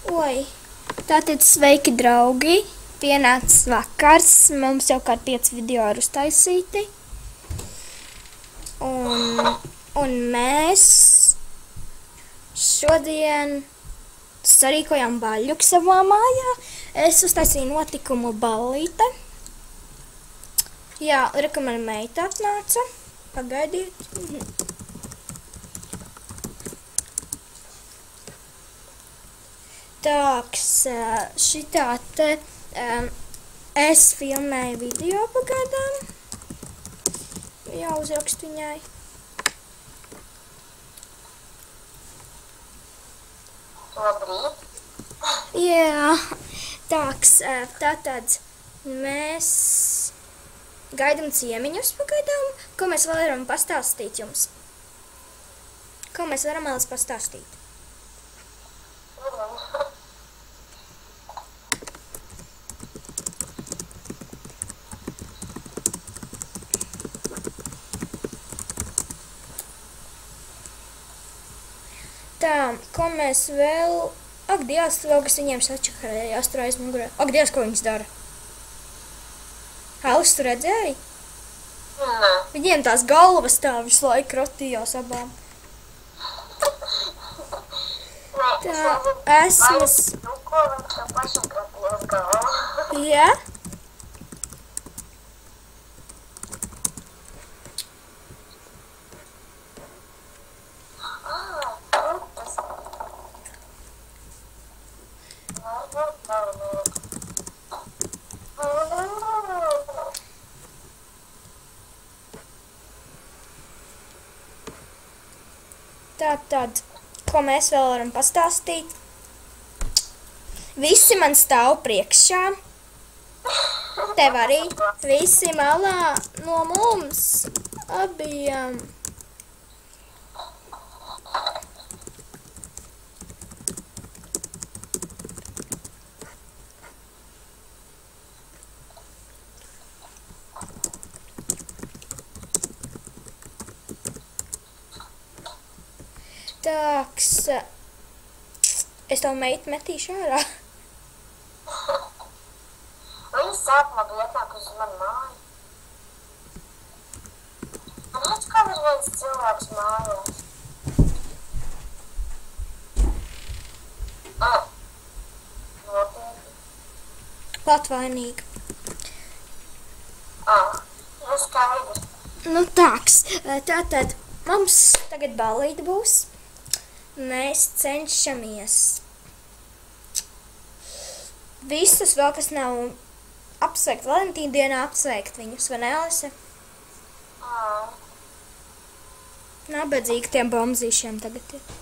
Oi, tātad sveiki, draugi. Pienācis vakars, mums jau kādi 5 video ir uztaisīti. Un mēs šodien sarīkojām baļļuku savā mājā. Es uztaisīju notikumu ballīte. Jā, reka mana meita atnāca. Pagaidiet. Tāks, šitā te es filmēju video pagaidām. Jāuzrakst viņai. Labrīt. Jā, tāks, tātad mēs gaidām ciemiņus pagaidām. Ko mēs vēl varam pastāstīt jums? Ko mēs varam vēl pastāstīt? Tā, ko mēs vēl... Ak, Dievs, vēl kas viņiem sačakarēja, jāsturējas mugurē. Ak, Dievs, ko viņas dara? Halis, tu redzēji? Nē. Viņiem tās galvas tā visu laiku krotījās abām. Tā, esmas... Nu, ko viņš jau pašam krotījās galvu? Jā? Tātad, ko mēs vēl varam pastāstīt? Visi man stāv priekšā. Tev arī. Visi malā no mums abiem. Tāks, es tavu meitu metīšu ārā. Viņa sākumā bija atnāk uz manu māju. Un redz, kā ir viens cilvēks mājās. Notiek. Patvainīgi. Nu skaidrs. Nu tāks, tātad mums tagad ballīte būs. Mēs cenšamies visus vēl, kas nav apsveikt Valentīna dienā, apsveikt viņus, vai ne, Alise? Nabadzīgi tiem bombzīšiem tagad ir.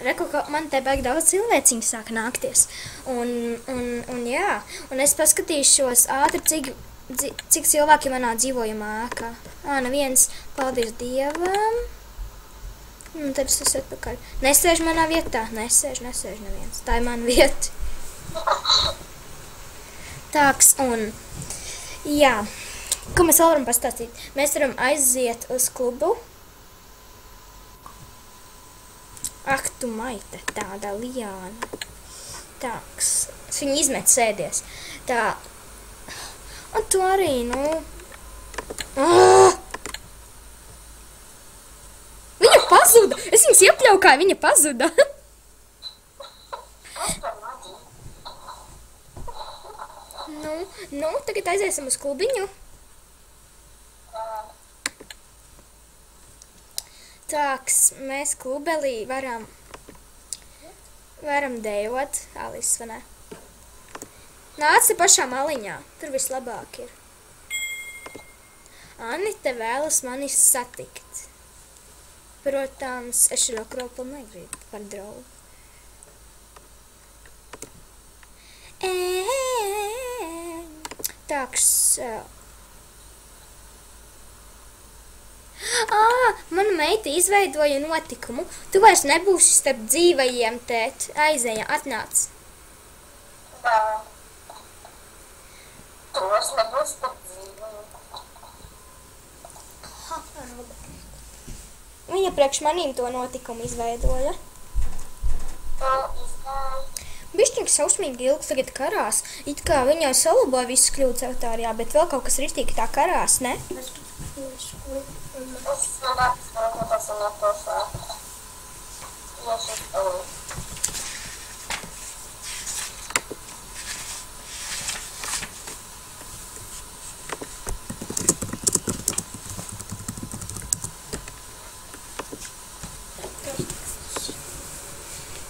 Reku, ka man te baigi daudz cilvēciņu sāk nākties. Un jā, un es paskatīšos ātri, cik cilvēki manā dzīvojamā ēkā. Neviens, paldies Dievam. Un tad es esmu atpakaļ. Nesēž manā vietā. Nesēž neviens. Tā ir mana vieta. Tāks, un... Jā. Ko mēs vēl varam pastāstīt? Mēs varam aiziet uz klubu. Ak, tu maite, tāda liāna. Tāks. Es viņu izmet sēdies. Tā. Un tu arī, nu... Viņa pazuda! Es viņas iepļaukāju, viņa pazuda! Nu, tagad aiziesim uz klubiņu. Tāks, mēs klubelī varam dejot, Alis, vai ne? Nāc te pašā maliņā, tur vislabāk ir. Anita vēlas mani satikt. Protams, es šo kropu negribu par draugu. Tāks... Mana meita izveidoja notikumu. Tu vairs nebūsi starp dzīvajiem, tēt. Aizēja, atnāc. Jā. Tu vairs nebūsi starp dzīvajiem. Viņa priekš manīm to notikumu izveidoja. Bišķiņš šausmīgi ilgs tagad karās. It kā viņa jau salabāja visu kļūdas avatārijā, bet vēl kaut kas ritīgi tā karās, ne?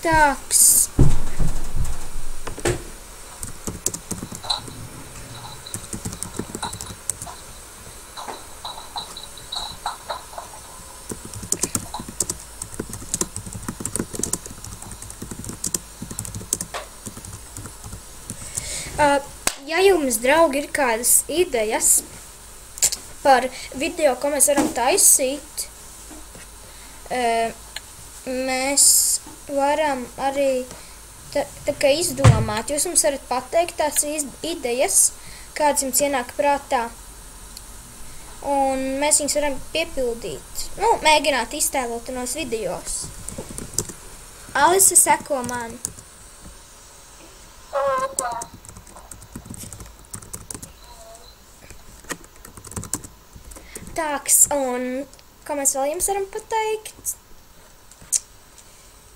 Tāks. Ja jums, draugi, ir kādas idejas par video, ko mēs varam taisīt, mēs varam arī tā kā izdomāt. Jūs mums varat pateikt tās idejas, kādas jums ienāk prātā, un mēs viņus varam piepildīt. Nu, mēģināt iztēlotanos videos. Alise seko man. Tāks, un ko mēs vēl jums varam pateikt?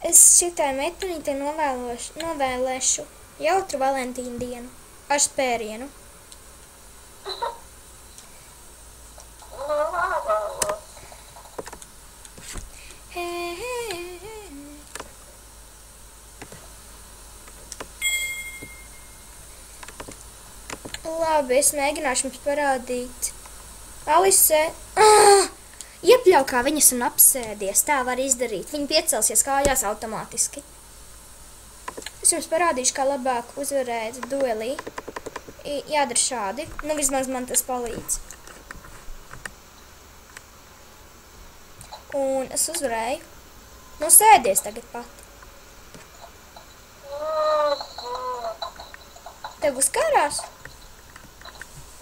Es šitai meitenītei novēlēšu jautru Valentīnu dienu ar spērienu. Labi, es mēģināšu jums parādīt. Alise, iepļauj kā viņas un apsēdies, tā var izdarīt. Viņa piecelsies kājās automātiski. Es jums parādīšu, kā labāk uzvarēt duelī. Jādara šādi, nu vismaz man tas palīdz. Un es uzvarēju. Nu sēdies tagad pat. Tev uzkārās?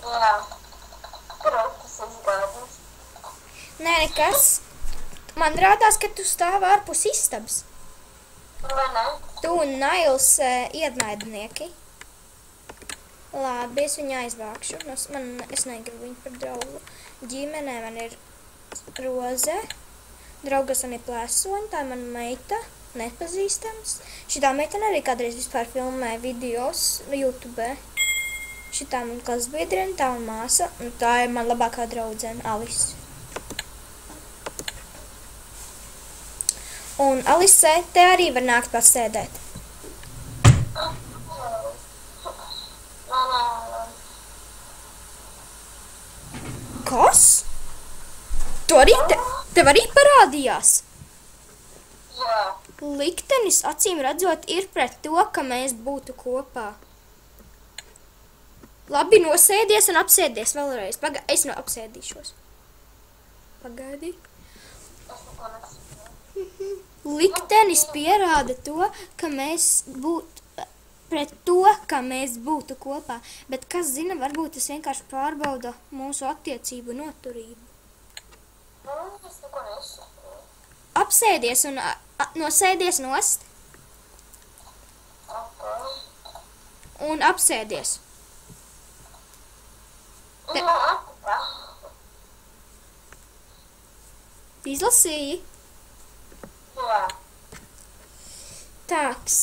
Jā. Nē, nekas. Man rādās, ka tu stāv ārpus istabas. Tu un Nails ienaidnieki. Labi, es viņu aizvākšu. Es negribu viņu par draugu. Ģimenē man ir Roze. Draugas man ir Plēsoņa. Tā ir mana meita. Nepazīstams. Šitā meitene arī kādreiz vispār filmē videos YouTube. Šitā man klasbiedrene, tā man māsa, un tā ir man labākā draudzene, Alise. Un Alise, te arī var nākt pasēdēt. Kas? Tu arī tev arī parādījās? Jā. Liktenis, acīm redzot, ir pret to, ka mēs būtu kopā. Labi, nosēdies un apsēdies vēlreiz. Es apsēdīšos. Pagaidi. Liktenis pierāda to, ka mēs būtu pret to, ka mēs būtu kopā. Bet kas zina, varbūt tas vienkārši pārbauda mūsu attiecību noturību. Es neko nesaprotu. Apsēdies un nosēdies nost. Un apsēdies. Izlasīji? Jā. Tāks.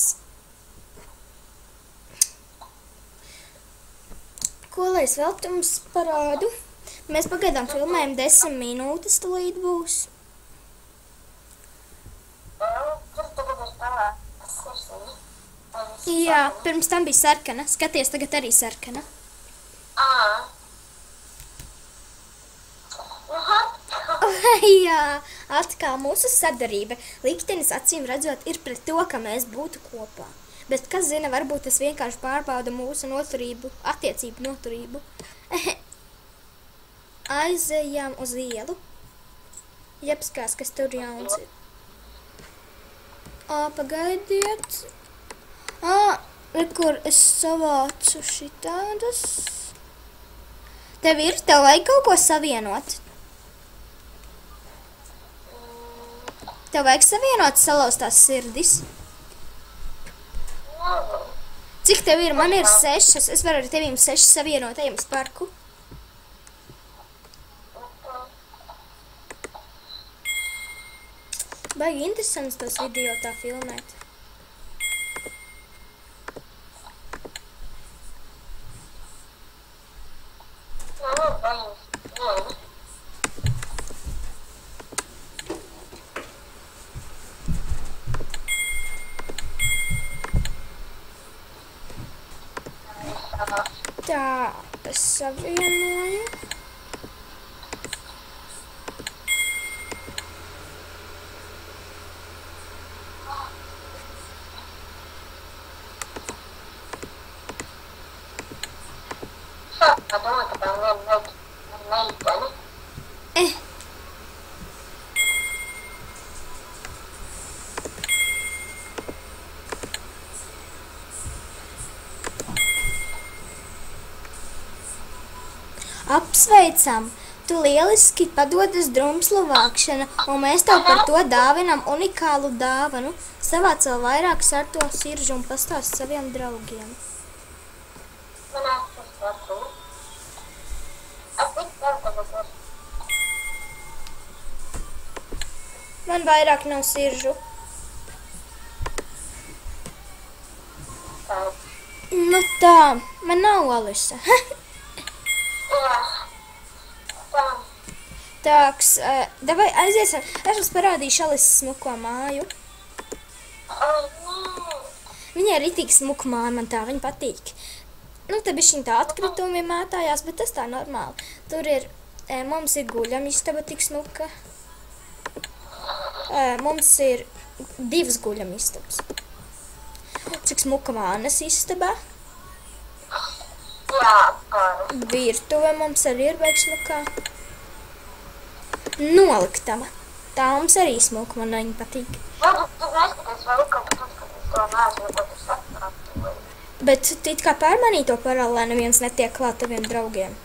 Ko lai es vēl jums parādu? Mēs pagaidām filmējam 10 minūtes, tūlīt būs. Tur tagad ir pelēks. Jā, pirms tam bija sarkana. Skaties, tagad arī sarkana. Jā, atkal mūsu sadarība. Liktenis acīm redzot ir pret to, ka mēs būtu kopā. Bet kas zina, varbūt tas vienkārši pārbauda mūsu noturību, attiecību noturību. Aizejām uz ielu. Jebskās, kas tur jauns ir. Pagaidiet. Kur es savācu šitādas. Tev vajag kaut ko savienot. Tev vajag savienot salauztās sirdis. Cik tev ir? Man ir 6. Es varu ar tevīm 6 savienot, ejam uz parku. Baigi interesants tos video tā filmēt. Tā, es savienoju. Apsveicam! Tu lieliski padodas drumslu vākšana, un mēs tev par to dāvinam unikālu dāvanu. Savāc vēl vairāk ar to siržu un pastāst saviem draugiem. Man vairāk nav siržu. Nu tā, man nav Alisa. Tāks, davai aiziesim. Es jums parādīšu Alisas smuko māju. Viņai ir ritīgi smuka māja, man tā viņa patīk. Nu, te bišķiņ tā atkritumi mētājās, bet tas tā normāli. Tur ir, mums ir guļamistaba tik smuka. Mums ir 2 guļamistabas. Cik smuka vānas istabā. Virtuve mums arī ir baigi smukā. Noliktama. Tā mums arī smuka, man viņa patīk. Bet tu it kā pārmanīji to paralēli, neviens netiek klāt taviem draugiem.